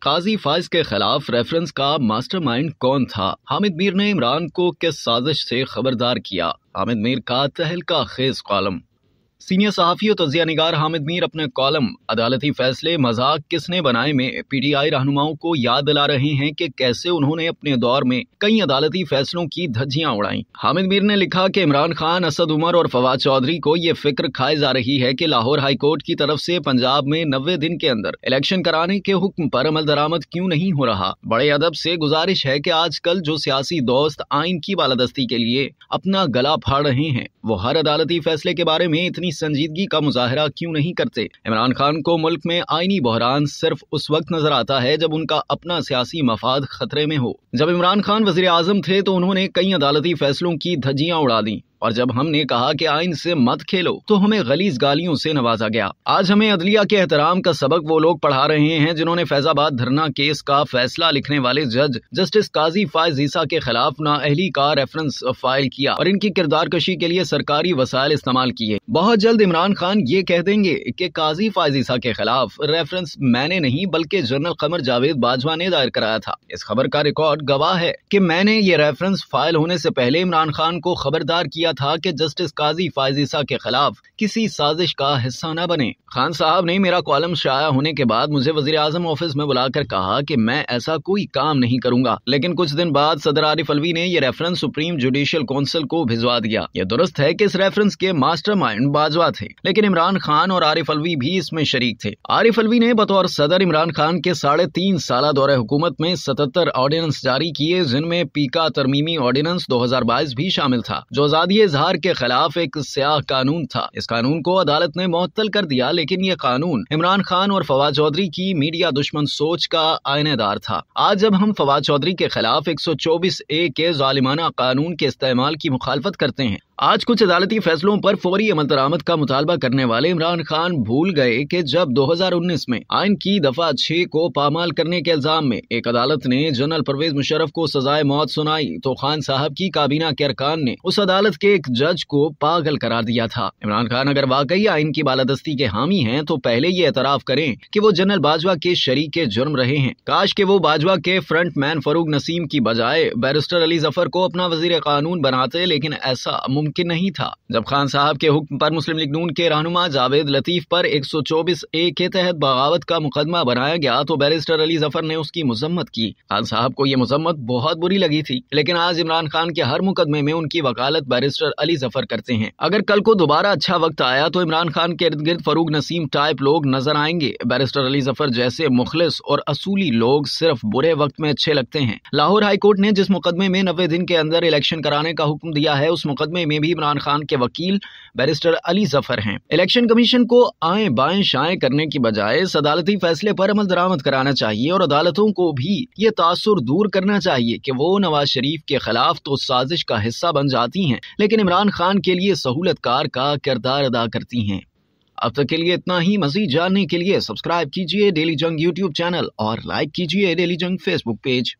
काजी फाइज के खिलाफ रेफरेंस का मास्टरमाइंड कौन था? हामिद मीर ने इमरान को किस साजिश से खबरदार किया? हामिद मीर का तहलका खेज कॉलम। सीनियर सहाफी और तजिया निगार हामिद मीर अपने कॉलम अदालती फैसले मजाक किसने बनाए में पीटीआई रहनुमाओं को याद दिला रहे हैं कि कैसे उन्होंने अपने दौर में कई अदालती फैसलों की धज्जियां उड़ाई। हामिद मीर ने लिखा कि इमरान खान, असद उमर और फवाद चौधरी को ये फिक्र खाई जा रही है कि लाहौर हाईकोर्ट की तरफ से पंजाब में 90 दिन के अंदर इलेक्शन कराने के हुक्म पर अमल दरामद क्यों नहीं हो रहा। बड़े अदब से गुजारिश है कि आजकल जो सियासी दोस्त आइन की बालादस्ती के लिए अपना गला फाड़ रहे हैं वो हर अदालती फैसले के बारे में इतनी संजीदगी का मुजाहरा क्यों नहीं करते। इमरान खान को मुल्क में आईनी बहरान सिर्फ उस वक्त नजर आता है जब उनका अपना सियासी मफाद खतरे में हो। जब इमरान खान वजीर आजम थे तो उन्होंने कई अदालती फैसलों की धज्जियां उड़ा दी और जब हमने कहा कि आइन से मत खेलो तो हमें गलीज गालियों से नवाजा गया। आज हमें अदलिया के एहतराम का सबक वो लोग पढ़ा रहे हैं जिन्होंने फैजाबाद धरना केस का फैसला लिखने वाले जज जस्टिस काजी फाइज ईसा के खिलाफ नाअहली का रेफरेंस फाइल किया और इनकी किरदार कशी के लिए सरकारी वसाइल इस्तेमाल किए। बहुत जल्द इमरान खान ये कह देंगे कि काजी फाइज ईसा के खिलाफ रेफरेंस मैंने नहीं बल्कि जनरल कमर जावेद बाजवा ने दायर कराया था। इस खबर का रिकॉर्ड गवाह है कि मैंने ये रेफरेंस फाइल होने से पहले इमरान खान को खबरदार किया था कि जस्टिस काजी फाइज ईसा के खिलाफ किसी साजिश का हिस्सा न बने। खान साहब ने मेरा कॉलम शाया होने के बाद मुझे वजीर आजम ऑफिस में बुलाकर कहा कि मैं ऐसा कोई काम नहीं करूंगा, लेकिन कुछ दिन बाद सदर आरिफ अलवी ने यह रेफरेंस सुप्रीम जुडिशियल काउंसिल को भिजवा दिया। यह दुरुस्त है कि इस रेफरेंस के मास्टरमाइंड बाजवा थे, लेकिन इमरान खान और आरिफ अलवी भी इसमें शरीक थे। आरिफ अलवी ने बतौर सदर इमरान खान के 3.5 साल दौरे हुकूमत में 77 ऑर्डिनेंस जारी किए, जिनमें पीका तरमीमी ऑर्डिनेंस 2022 भी शामिल था जो आजादी इजहार के खिलाफ एक स्याह कानून था। इस कानून को अदालत ने मुअत्तल कर दिया, लेकिन यह कानून इमरान खान और फवाद चौधरी की मीडिया दुश्मन सोच का आईनेदार था। आज जब हम फवाद चौधरी के खिलाफ 124A के जालिमाना कानून के इस्तेमाल की मुखालफत करते हैं, आज कुछ अदालती फैसलों पर फौरी अमल दरामद का मुतालबा करने वाले इमरान खान भूल गए कि जब 2019 में आइन की दफा 6 को पामाल करने के इल्जाम में एक अदालत ने जनरल परवेज मुशर्रफ को सजाए मौत सुनाई तो खान साहब की काबीना के अरकान ने उस अदालत के एक जज को पागल करार दिया था। इमरान खान अगर वाकई आइन की बालादस्ती के हामी हैं तो पहले ये एतराफ करें कि वो जनरल बाजवा के शरीके जुर्म रहे हैं। काश के वो बाजवा के फ्रंट मैन फरूक नसीम की बजाय बैरिस्टर अली जफर को अपना वजीर कानून बनाते, लेकिन ऐसा मुमकिन नहीं था। जब खान साहब के हुक्म पर मुस्लिम लीग नून के रहनुमा जावेद लतीफ पर 124A के तहत बगावत का मुकदमा बनाया गया तो बैरिस्टर अली जफर ने उसकी मजम्मत की। खान साहब को यह मजम्मत बहुत बुरी लगी थी, लेकिन आज इमरान खान के हर मुकदमे में उनकी वकालत बैरिस्टर अली जफर करते हैं। अगर कल को दोबारा अच्छा वक्त आया तो इमरान खान के इर्द गिर्द फरूक नसीम टाइप लोग नजर आएंगे। बैरिस्टर अली जफर जैसे मुखलिस और असूली लोग सिर्फ बुरे वक्त में अच्छे लगते हैं। लाहौर हाईकोर्ट ने जिस मुकदमे में 90 दिन के अंदर इलेक्शन कराने का हुक्म दिया है, उस मुकदमे में भी इमरान खान के वकील बैरिस्टर अली जफर हैं। इलेक्शन कमीशन को आए बाएं शाएं करने की बजाय इस अदालती फैसले पर अमल दरामद कराना चाहिए और अदालतों को भी ये तासुर दूर करना चाहिए कि वो नवाज शरीफ के खिलाफ तो साजिश का हिस्सा बन जाती हैं, लेकिन इमरान खान के लिए सहूलतकार का किरदार अदा करती हैं। अब तक के लिए इतना ही। मजीद जानने के लिए सब्सक्राइब कीजिए डेली जंग यूट्यूब चैनल और लाइक कीजिए डेली जंग फेसबुक पेज।